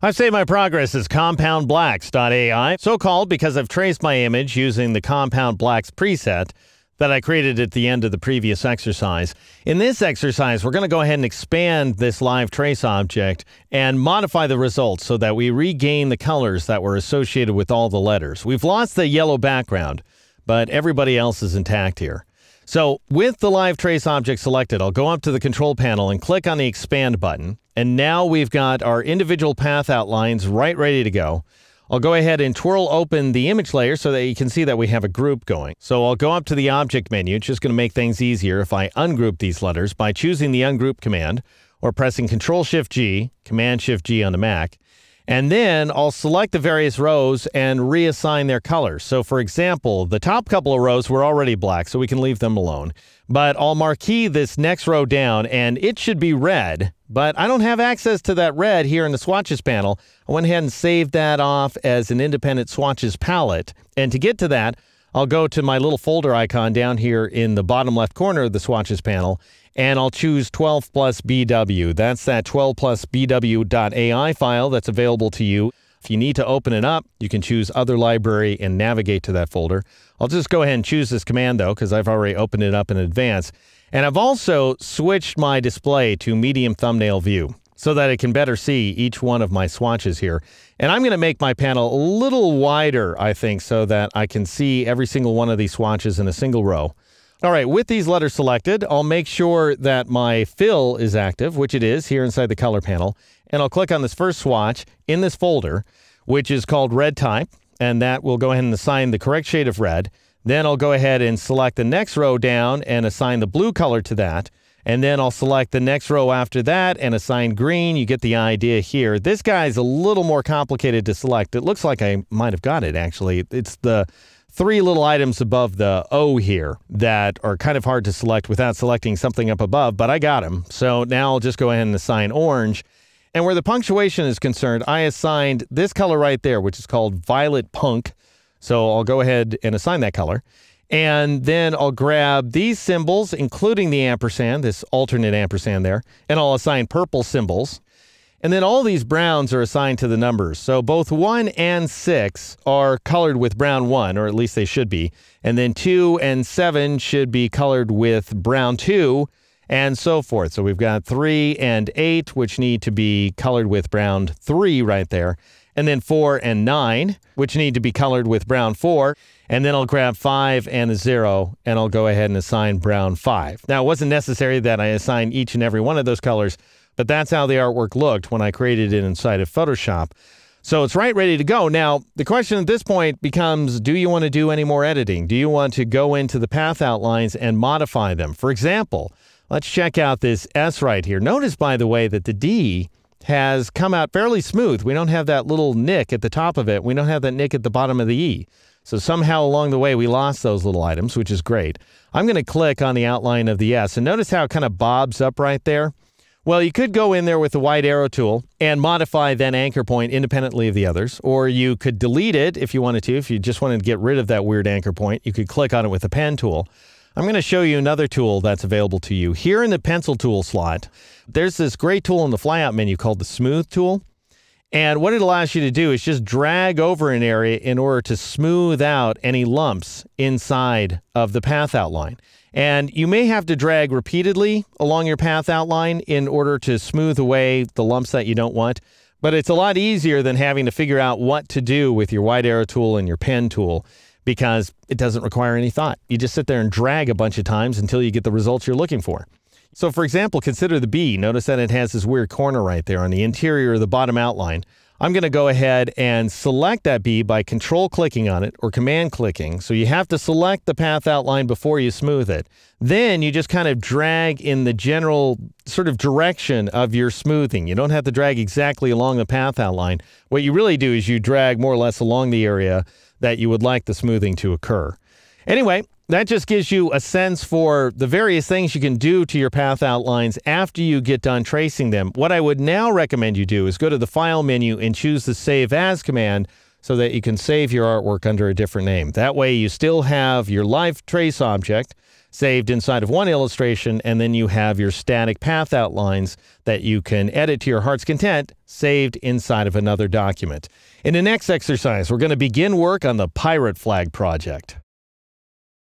I've saved my progress as CompoundBlacks.ai, so called because I've traced my image using the Compound Blacks preset that I created at the end of the previous exercise. In this exercise, we're going to go ahead and expand this live trace object and modify the results so that we regain the colors that were associated with all the letters. We've lost the yellow background, but everybody else is intact here. So with the live trace object selected, I'll go up to the control panel and click on the expand button. And now we've got our individual path outlines right ready to go. I'll go ahead and twirl open the image layer so that you can see that we have a group going. So I'll go up to the object menu. It's just going to make things easier if I ungroup these letters by choosing the ungroup command or pressing Control-Shift-G, Command-Shift-G on the Mac. And then I'll select the various rows and reassign their colors. So for example, the top couple of rows were already black, so we can leave them alone. But I'll marquee this next row down, and it should be red. But I don't have access to that red here in the swatches panel. I went ahead and saved that off as an independent swatches palette. And to get to that, I'll go to my little folder icon down here in the bottom left corner of the swatches panel, and I'll choose 12 plus BW. That's that 12 plus BW.ai file that's available to you. If you need to open it up, you can choose Other Library and navigate to that folder. I'll just go ahead and choose this command, though, because I've already opened it up in advance. And I've also switched my display to medium thumbnail view so that it can better see each one of my swatches here. And I'm going to make my panel a little wider, I think, so that I can see every single one of these swatches in a single row. All right, with these letters selected, I'll make sure that my fill is active, which it is here inside the color panel. And I'll click on this first swatch in this folder, which is called red type, and that will go ahead and assign the correct shade of red. Then I'll go ahead and select the next row down and assign the blue color to that. And then I'll select the next row after that and assign green. You get the idea here. This guy's a little more complicated to select. It looks like I might have got it, actually. It's the three little items above the O here that are kind of hard to select without selecting something up above, but I got them. So now I'll just go ahead and assign orange. And where the punctuation is concerned, I assigned this color right there, which is called Violet Punk. So I'll go ahead and assign that color. And then I'll grab these symbols, including the ampersand, this alternate ampersand there, and I'll assign purple symbols. And then all these browns are assigned to the numbers. So both 1 and 6 are colored with brown 1, or at least they should be. And then 2 and 7 should be colored with brown 2, and so forth. So we've got 3 and 8, which need to be colored with brown 3 right there. And then 4 and 9, which need to be colored with brown 4. And then I'll grab 5 and a 0, and I'll go ahead and assign brown 5. Now, it wasn't necessary that I assign each and every one of those colors, but that's how the artwork looked when I created it inside of Photoshop. So it's right ready to go. Now, the question at this point becomes, do you want to do any more editing? Do you want to go into the path outlines and modify them? For example, let's check out this S right here. Notice, by the way, that the D has come out fairly smooth. We don't have that little nick at the top of it. We don't have that nick at the bottom of the E. So somehow along the way, we lost those little items, which is great. I'm going to click on the outline of the S, and notice how it kind of bobs up right there. Well, you could go in there with the white arrow tool and modify that anchor point independently of the others, or you could delete it if you wanted to. If you just wanted to get rid of that weird anchor point, you could click on it with the pen tool. I'm going to show you another tool that's available to you. Here in the pencil tool slot, there's this great tool in the flyout menu called the Smooth tool. And what it allows you to do is just drag over an area in order to smooth out any lumps inside of the path outline. And you may have to drag repeatedly along your path outline in order to smooth away the lumps that you don't want. But it's a lot easier than having to figure out what to do with your white arrow tool and your pen tool, because it doesn't require any thought. You just sit there and drag a bunch of times until you get the results you're looking for. So for example, consider the B. Notice that it has this weird corner right there on the interior of the bottom outline. I'm going to go ahead and select that B by control clicking on it or command clicking. So you have to select the path outline before you smooth it. Then you just kind of drag in the general sort of direction of your smoothing. You don't have to drag exactly along the path outline. What you really do is you drag more or less along the area that you would like the smoothing to occur. Anyway, that just gives you a sense for the various things you can do to your path outlines after you get done tracing them. What I would now recommend you do is go to the File menu and choose the Save As command so that you can save your artwork under a different name. That way you still have your live trace object saved inside of one illustration, and then you have your static path outlines that you can edit to your heart's content saved inside of another document. In the next exercise, we're going to begin work on the pirate flag project.